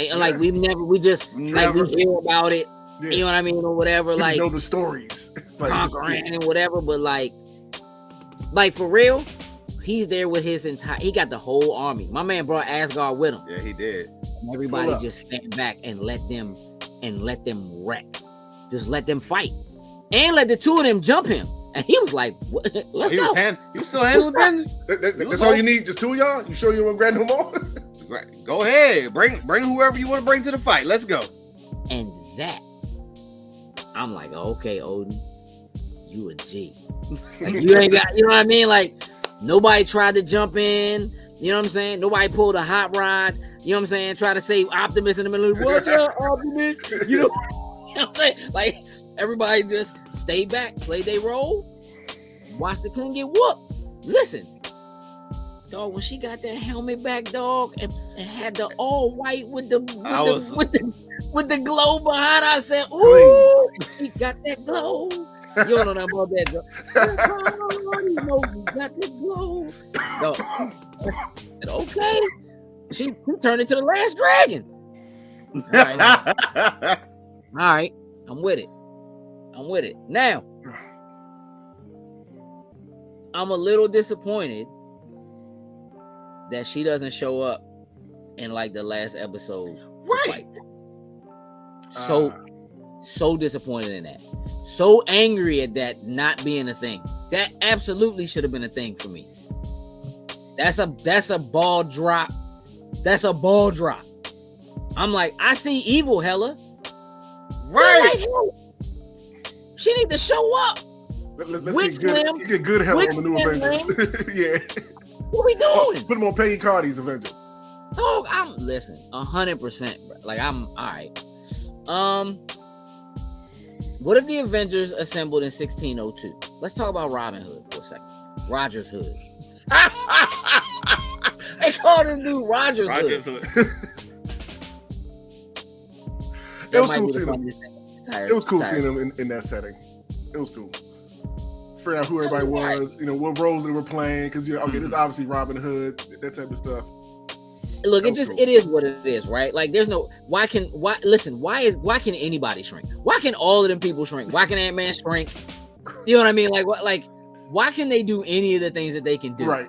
Speaker 2: And like we just like we hear about it, you know what I mean, or whatever. Like,
Speaker 4: know the stories, like
Speaker 2: conquering and whatever. But like for real, he's there with his entire. He got the whole army. My man brought Asgard with him.
Speaker 3: Yeah, he did.
Speaker 2: And everybody just stand back and let them wreck. Just let them fight, and let the two of them jump him. And he was like, what? Let's go.
Speaker 3: He was still handling business.
Speaker 4: That's all you need, just two of y'all? You sure you want to grab them all?
Speaker 3: Go ahead. Bring whoever you want to bring to the fight. Let's go.
Speaker 2: And that, I'm like, okay, Odin, you a G. Like, you ain't got, you know what I mean? Like, nobody tried to jump in. You know what I'm saying? Nobody pulled a hot rod. You know what I'm saying? Try to save Optimus in the middle of the watch out, Optimus. You know what I'm saying? Like, everybody just stay back, play their role, watch the king get whooped. Listen, dog, when she got that helmet back, dog, and had the all white with the glow behind, I said, ooh, she got that glow. You don't know nothing about that, bro. Got to go. No. Okay. She turned into the last dragon. All right. I'm with it. Now, I'm a little disappointed that she doesn't show up in like the last episode.
Speaker 3: Right.
Speaker 2: So disappointed in that. So angry at that not being a thing. That absolutely should have been a thing for me. That's a ball drop. That's a ball drop. I'm like, I see evil Hela.
Speaker 3: Right.
Speaker 2: She need to show up.
Speaker 4: Let's get good Hela on the new Avengers. Yeah.
Speaker 2: What we doing?
Speaker 4: Put him on Peggy Cardi's Avengers.
Speaker 2: Oh, I'm listen, 100%. Like I'm all right. What if the Avengers assembled in 1602? Let's talk about Robin Hood for a second. Rogers Hood. They called him dude Rogers Hood.
Speaker 4: It was cool seeing him. It was cool seeing him in that setting. It was cool. Figure out who everybody was, what roles they were playing, because this is obviously Robin Hood, that type of stuff.
Speaker 2: Look, it is what it is, right? Like there's no why can anybody shrink? Why can all of them people shrink? Why can Ant-Man shrink? You know what I mean? Why can they do any of the things that they can do?
Speaker 4: Right.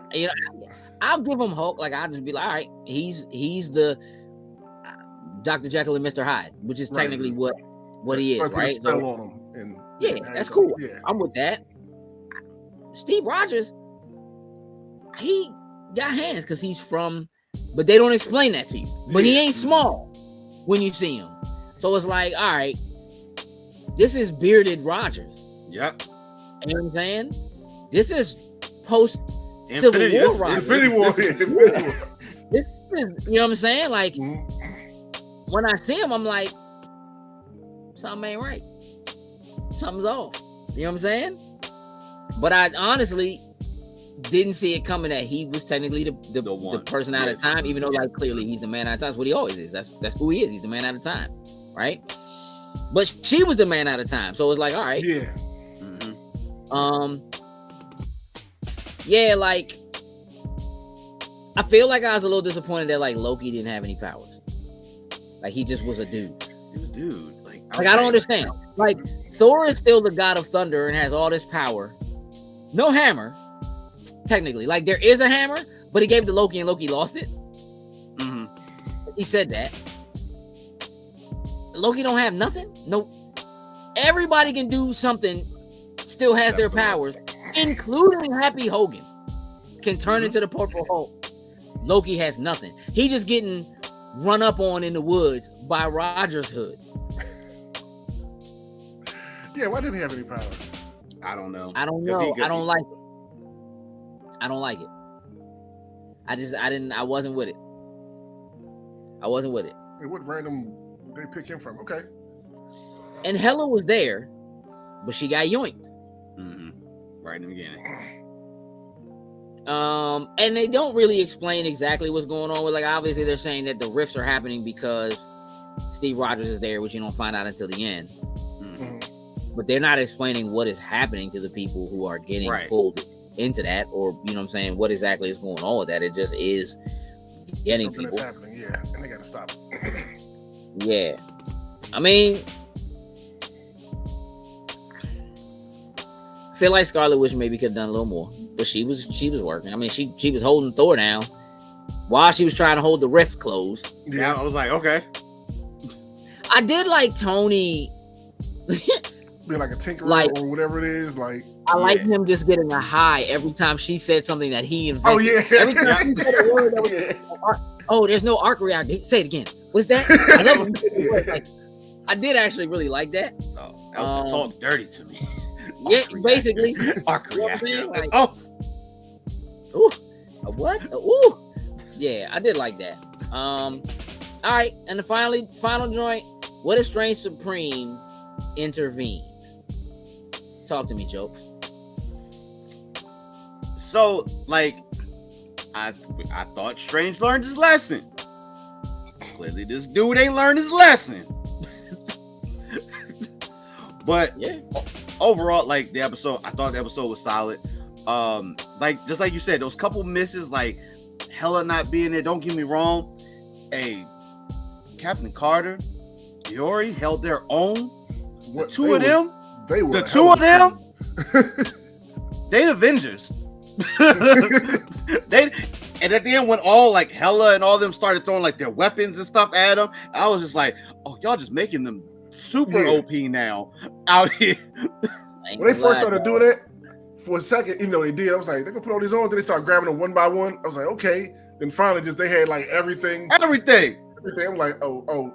Speaker 2: I'll give him Hulk. Like I'll just be like, all right, he's the Dr. Jekyll and Mr. Hyde, which is technically what he is, right?
Speaker 4: So, on him and,
Speaker 2: that's cool.
Speaker 4: Yeah.
Speaker 2: I'm with that. Steve Rogers, he got hands because he's from, but they don't explain that to you. But he ain't small when you see him. So it's like, all right, this is bearded Rogers.
Speaker 3: Yep.
Speaker 2: You know what I'm saying? This is post Civil War Rogers.
Speaker 4: Infinity War.
Speaker 2: This is, you know what I'm saying? Like, when I see him, I'm like, something ain't right. Something's off. You know what I'm saying? But I honestly didn't see it coming that he was technically the person out of time, even though like clearly he's the man out of time. That's what he always is. That's who he is. He's the man out of time, right? But she was the man out of time, so it's like, all right,
Speaker 4: yeah.
Speaker 2: Yeah, like I feel like I was a little disappointed that like Loki didn't have any powers. Like he just was a dude. Like I don't understand. Like Thor is still the god of thunder and has all this power. No hammer, technically. Like there is a hammer, but he gave it to Loki and Loki lost it.
Speaker 3: Mm-hmm.
Speaker 2: He said that. Loki don't have nothing. Nope. Everybody can do something. Still has their powers, including Happy Hogan. Can turn into the Purple Hulk. Loki has nothing. He just getting run up on in the woods by Rogers Hood.
Speaker 4: Yeah, why didn't he have any powers?
Speaker 3: I don't know.
Speaker 2: I don't know. I don't like it. I don't like it. I wasn't with it.
Speaker 4: Hey, what random did they pick him from? Okay.
Speaker 2: And Hela was there, but she got yoinked.
Speaker 3: Mm-hmm. Right in the beginning.
Speaker 2: And they don't really explain exactly what's going on with, like, obviously they're saying that the rifts are happening because Steve Rogers is there, which you don't find out until the end.
Speaker 3: Mm-hmm.
Speaker 2: But they're not explaining what is happening to the people who are getting pulled into that, or you know what I'm saying, what exactly is going on with that. It just is getting
Speaker 4: something
Speaker 2: people.
Speaker 4: That's happening, yeah, and they gotta stop it.
Speaker 2: Yeah. I mean, I feel like Scarlet Witch maybe could have done a little more, but she was working. I mean, she was holding Thor down while she was trying to hold the rift closed.
Speaker 3: Yeah, I was like, okay.
Speaker 2: I did like Tony.
Speaker 4: Be like a tinkerer or whatever it is. Like
Speaker 2: I like him just getting a high every time she said something that he invented.
Speaker 4: Oh yeah.
Speaker 2: Every time she said a word that was oh, there's no arc reactor. Say it again. What's that? I love him. Like, I did actually really like that.
Speaker 3: Oh, that was talk dirty to me.
Speaker 2: Yeah, basically.
Speaker 3: Arc reactor.
Speaker 2: You know what I mean?
Speaker 3: Like,
Speaker 2: ooh, a what? Ooh, yeah, I did like that. All right, and the final joint. What if Strange Supreme intervened? Talk to me, Jokes.
Speaker 3: So, like, I thought Strange learned his lesson. Clearly, this dude ain't learned his lesson. But
Speaker 2: yeah,
Speaker 3: overall, like the episode, I thought the episode was solid. Like just like you said, those couple misses, like Hela not being there. Don't get me wrong. Hey, Captain Carter, Yori held their own. The two of them, they the Avengers. And at the end, when all like Hela and all them started throwing like their weapons and stuff at them, I was just like, oh, y'all just making them super OP now out here.
Speaker 4: When they first started doing it, for a second, even though they did, I was like, they're gonna put all these on. Then they start grabbing them one by one. I was like, okay. Then finally, just they had like everything. I'm like, oh,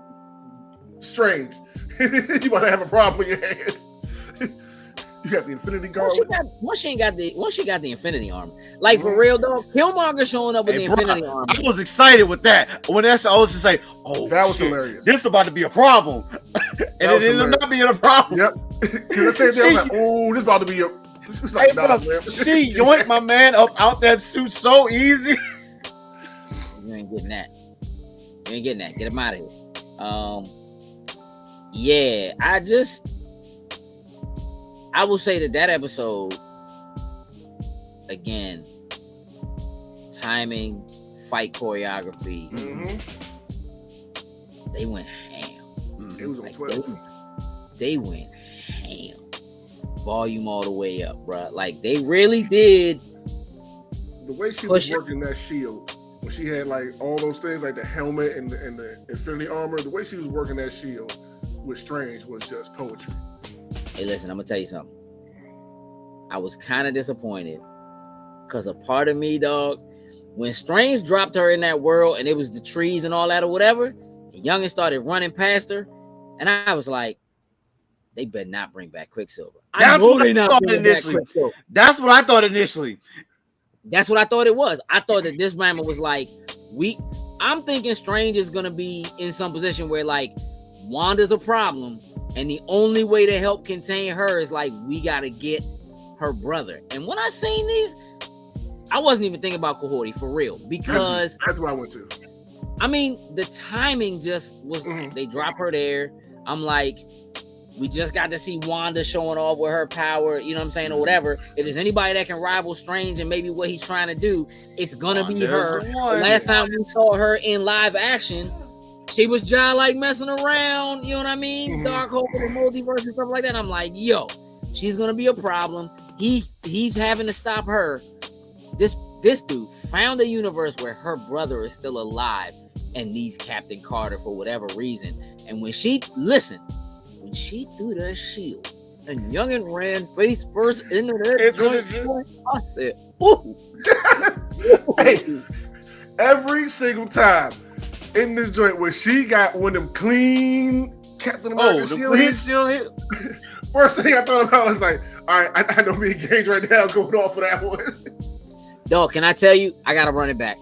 Speaker 4: Strange. You about to have a problem with your hands. You got the Infinity Guard.
Speaker 2: Once she got the Infinity Armor, like for real though, Killmonger showing up with the Infinity Armor.
Speaker 3: I was excited with that. When I was just like, oh,
Speaker 4: that was hilarious.
Speaker 3: This is about to be a problem, and it ended up not being a problem.
Speaker 4: Yep. Because the same thing, I was like, oh, this is about to be a. Like,
Speaker 3: she yoinked my man up out that suit so easy.
Speaker 2: You ain't getting that. Get him out of here. I will say that episode, again, timing, fight choreography, they went ham.
Speaker 4: It was on 12.
Speaker 2: They went ham. Volume all the way up, bro. Like, they really did.
Speaker 4: The way she was working that shield, when she had like all those things, like the helmet and the Infinity Armor, the way she was working that shield with Strange was just poetry.
Speaker 2: Hey, listen, I'm gonna tell you something. I was kind of disappointed because a part of me, dog, when Strange dropped her in that world and it was the trees and all that or whatever, and Youngin started running past her, and I was like, they better not bring back Quicksilver.
Speaker 3: That's what I thought initially. That's what I thought
Speaker 2: it was. I thought that this man was like, I'm thinking Strange is gonna be in some position where like Wanda's a problem, and the only way to help contain her is like we gotta get her brother. And when I seen these, I wasn't even thinking about Cohorty for real, because
Speaker 4: that's what I went to.
Speaker 2: I mean, the timing just was. They drop her there. I'm like, we just got to see Wanda showing off with her power, you know what I'm saying, or whatever. If there's anybody that can rival Strange and maybe what he's trying to do, it's gonna be her. Last time we saw her in live action, she was just like messing around, you know what I mean? Darkhold, the multiverse and stuff like that. I'm like, yo, she's gonna be a problem. He's having to stop her. This dude found a universe where her brother is still alive and needs Captain Carter for whatever reason. And when she threw that shield and Youngin ran face first into that joint, I said, ooh.
Speaker 4: Hey, every single time in this joint where she got one of them clean Captain America shield, first thing I thought about was like, all right, I know me and Gage right now going off of that one.
Speaker 2: Dog, can I tell you? I gotta run it back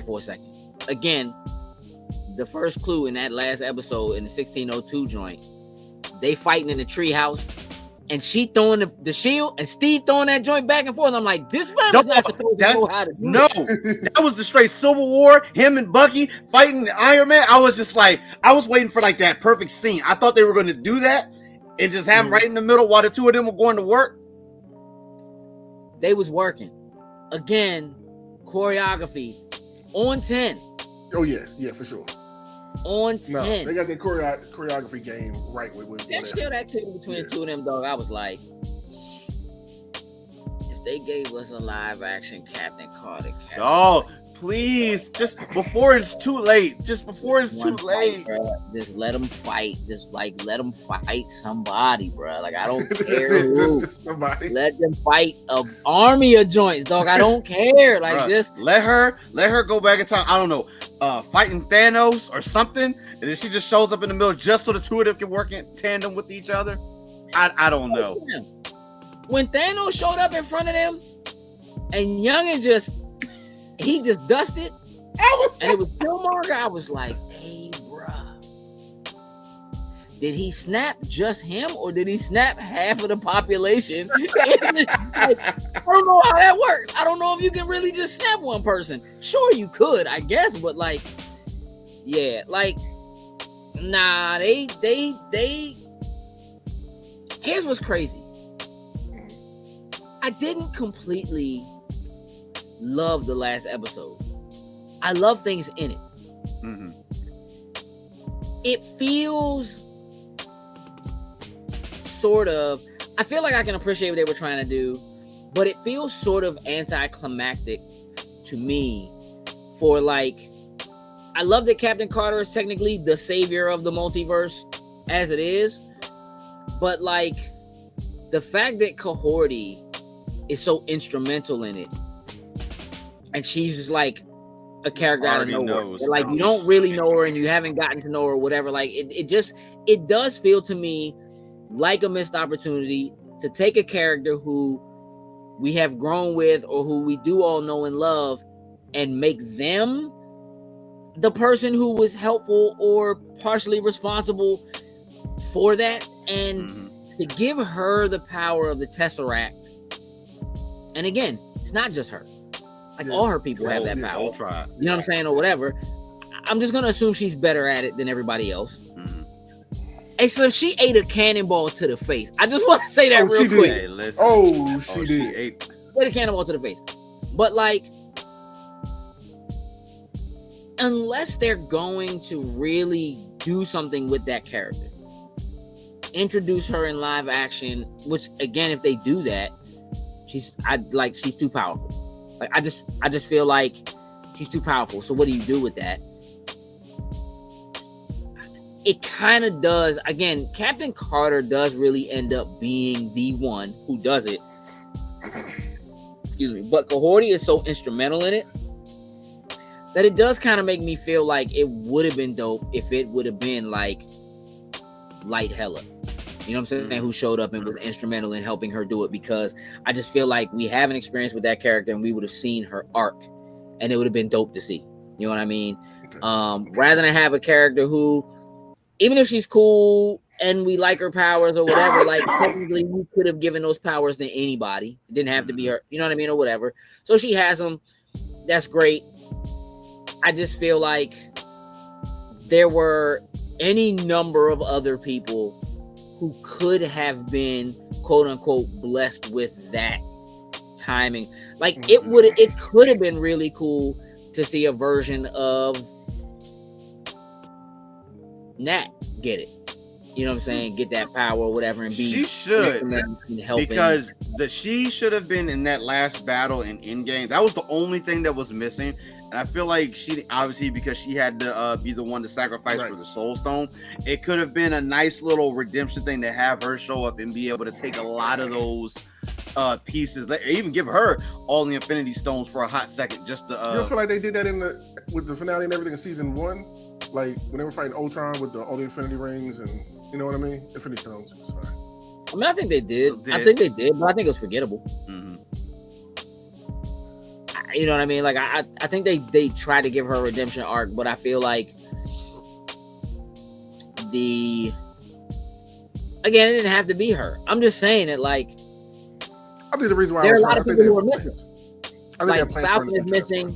Speaker 2: for a second. Again, the first clue in that last episode in the 1602 joint, they fighting in the treehouse, and she throwing the shield, and Steve throwing that joint back and forth. I'm like, this man is not supposed to know how to do that.
Speaker 3: That was the straight Civil War. Him and Bucky fighting Iron Man. I was just like, I was waiting for like that perfect scene. I thought they were going to do that and just have him right in the middle while the two of them were going to work.
Speaker 2: They was working. Again, choreography on 10.
Speaker 4: Oh yeah, for sure.
Speaker 2: On 10.
Speaker 4: No, they got their choreography game right with
Speaker 2: that skilled activity between the two of them, dog. I was like, if they gave us a live action Captain Carter,
Speaker 3: please, just before it's too late. Just
Speaker 2: let them fight. Just like let them fight somebody, bro. Like I don't care who.
Speaker 4: just somebody.
Speaker 2: Let them fight an army of joints, dog. I don't care. Like just
Speaker 3: let her go back in time. I don't know. Fighting Thanos or something, and then she just shows up in the middle just so the two of them can work in tandem with each other. I don't know.
Speaker 2: When Thanos showed up in front of them, and Youngin just dusted, and it was Killmonger, I was like, hey, bruh, did he snap just him, or did he snap half of the population? I don't know how that works. I don't know if you can really just snap one person. Sure, you could, I guess, but like, yeah, like, nah, they. Here's what's crazy. I didn't completely love the last episode. I love things in it.
Speaker 3: Mm-hmm.
Speaker 2: It feels sort of, I feel like I can appreciate what they were trying to do, but it feels sort of anticlimactic to me for like, I love that Captain Carter is technically the savior of the multiverse as it is, but like the fact that Kahorti is so instrumental in it, and she's just like a character out of nowhere. Like you don't really know her and you haven't gotten to know her or whatever. Like it does feel to me like a missed opportunity to take a character who we have grown with or who we do all know and love and make them the person who was helpful or partially responsible for that, and to give her the power of the Tesseract. And again, it's not just her. Like all her people have that power. You know what I'm saying, or whatever. I'm just gonna assume she's better at it than everybody else. And so if she ate a cannonball to the face, I just want to say that real quick.
Speaker 4: Hey, she did.
Speaker 2: Ate a cannonball to the face. But like, unless they're going to really do something with that character, introduce her in live action, which again, if they do that, she's too powerful. Like I just feel like she's too powerful. So what do you do with that? It kind of does. Again, Captain Carter does really end up being the one who does it. Excuse me. But Kahorti is so instrumental in it that it does kind of make me feel like it would have been dope if it would have been like Light Hella. You know what I'm saying? Who showed up and was instrumental in helping her do it, because I just feel like we have an experience with that character and we would have seen her arc and it would have been dope to see. You know what I mean? Rather than have a character who, even if she's cool and we like her powers or whatever, like technically we could have given those powers to anybody. It didn't have to be her, you know what I mean, or whatever. So she has them. That's great. I just feel like there were any number of other people who could have been quote unquote blessed with that timing. Like it could have been really cool to see a version of Nat get it. You know what I'm saying? Get that power or whatever and be.
Speaker 3: She should, because she should have been in that last battle in Endgame. That was the only thing that was missing. And I feel like she, obviously, because she had to be the one to sacrifice for the Soul Stone, it could have been a nice little redemption thing to have her show up and be able to take a lot of those pieces. They even give her all the Infinity Stones for a hot second. Just to.
Speaker 4: You don't feel like they did that with the finale and everything in season 1, like when they were fighting Ultron with all the Infinity Rings and you know what I mean? Infinity Stones. Sorry.
Speaker 2: I mean, I think they did. I think they did, but I think it was forgettable. You know what I mean? Like I think they tried to give her a redemption arc, but I feel like again, it didn't have to be her. I'm just saying that, like,
Speaker 4: I think the reason why
Speaker 2: there are a lot of people who are missing. Like
Speaker 4: Falcon
Speaker 2: is missing,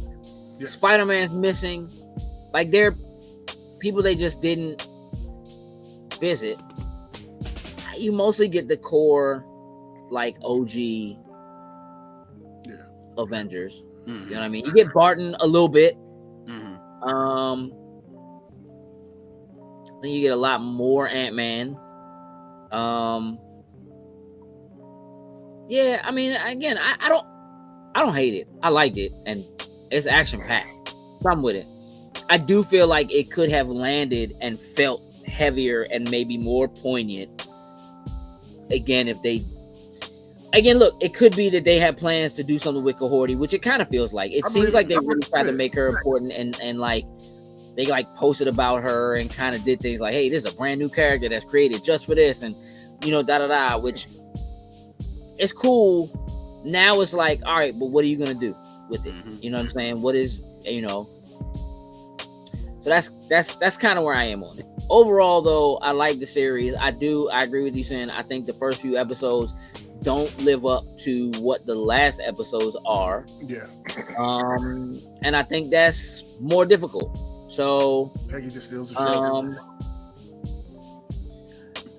Speaker 2: Spider-Man's missing. Like they're people they just didn't visit. You mostly get the core, like OG Avengers. You know what I mean? You get Barton a little bit. Then you get a lot more Ant-Man. Yeah, I mean, again, I don't hate it. I liked it, and it's action-packed. So I'm with it. I do feel like it could have landed and felt heavier and maybe more poignant. Again, look, it could be that they had plans to do something with Kahorti, which it kind of feels like. It seems like they really tried to make her important and like they like posted about her and kind of did things like, hey, this is a brand new character that's created just for this, and you know, which is cool. Now it's like, all right, but what are you gonna do with it? You know what I'm saying? What is, you know? So that's kind of where I am on it. Overall, though, I like the series. I agree with you, saying I think the first few episodes don't live up to what the last episodes are.
Speaker 4: Yeah.
Speaker 2: And I think that's more difficult. So
Speaker 4: Peggy just steals the show.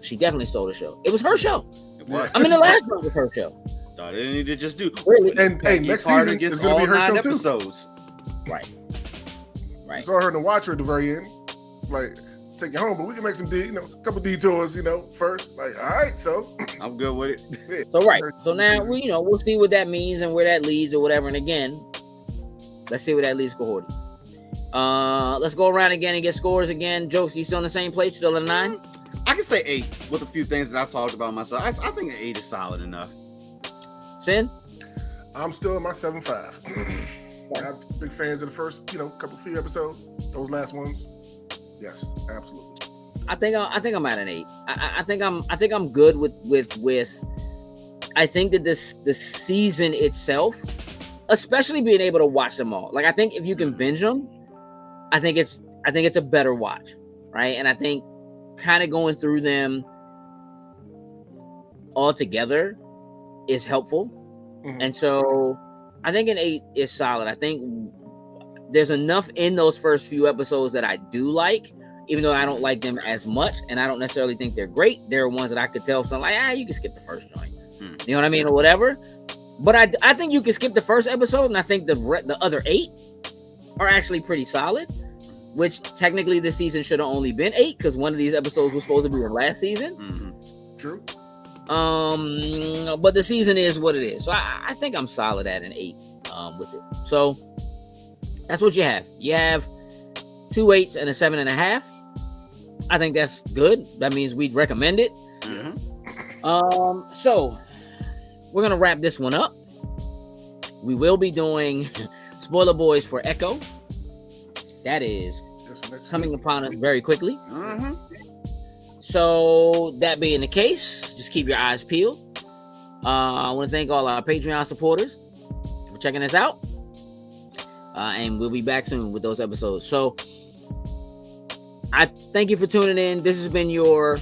Speaker 2: She definitely stole the show. It was her show. I mean, the last one was her show.
Speaker 3: No, they need to just do.
Speaker 2: Really?
Speaker 4: And hey,
Speaker 3: Peggy
Speaker 4: next
Speaker 3: Carter
Speaker 4: season
Speaker 3: gets
Speaker 4: is gonna be
Speaker 3: all
Speaker 4: her
Speaker 3: 9
Speaker 4: show too.
Speaker 3: episodes.
Speaker 2: Right. Right.
Speaker 4: Saw her in the Watcher at the very end. Like, take you home, but we can make some a couple detours, first. Like, all right, so
Speaker 3: I'm good with it.
Speaker 4: yeah.
Speaker 2: So right.
Speaker 4: Her
Speaker 2: So now
Speaker 4: season.
Speaker 2: we'll see what that means and where that leads or whatever. And again, let's see where that leads Cohorty. Let's go around again and get scores again. Jokes, you still on the same place? Still in 9?
Speaker 3: I can say 8 with a few things that I talked about myself. I think an 8 is solid enough.
Speaker 2: Sin?
Speaker 4: I'm still in my 7.5. I'm big fans of the first, few episodes. Those last ones, yes, absolutely.
Speaker 2: I think I'm at an 8. I think I'm good with. I think that the season itself, especially being able to watch them all. Like, I think if you can binge them, I think it's a better watch, right? And I think kind of going through them all together is helpful.
Speaker 4: Mhm.
Speaker 2: And so I think an 8 is solid. I think there's enough in those first few episodes that I do like, even though I don't like them as much, and I don't necessarily think they're great. There are ones that I could tell something like, you can skip the first joint. You know what I mean, or whatever. But I think you can skip the first episode, and I think the other 8 are actually pretty solid. Which technically this season should have only been 8 because one of these episodes was supposed to be the last season.
Speaker 3: Mm-hmm.
Speaker 4: True.
Speaker 2: But the season is what it is. So I think I'm solid at an 8 with it. So that's what you have. You have 2 8s and a 7.5. I think that's good. That means we'd recommend it.
Speaker 3: Mm-hmm.
Speaker 2: So we're gonna wrap this one up. We will be doing Spoiler Boys for Echo. That is coming upon us very quickly.
Speaker 3: Mm-hmm.
Speaker 2: So that being the case, just keep your eyes peeled. I want to thank all our Patreon supporters for checking us out. And we'll be back soon with those episodes. So I thank you for tuning in. This has been your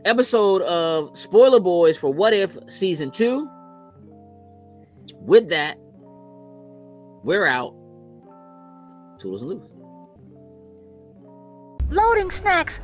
Speaker 2: episode of Spoiler Boys for What If Season 2. With that, we're out. Toodles and loose.
Speaker 1: Loading snacks.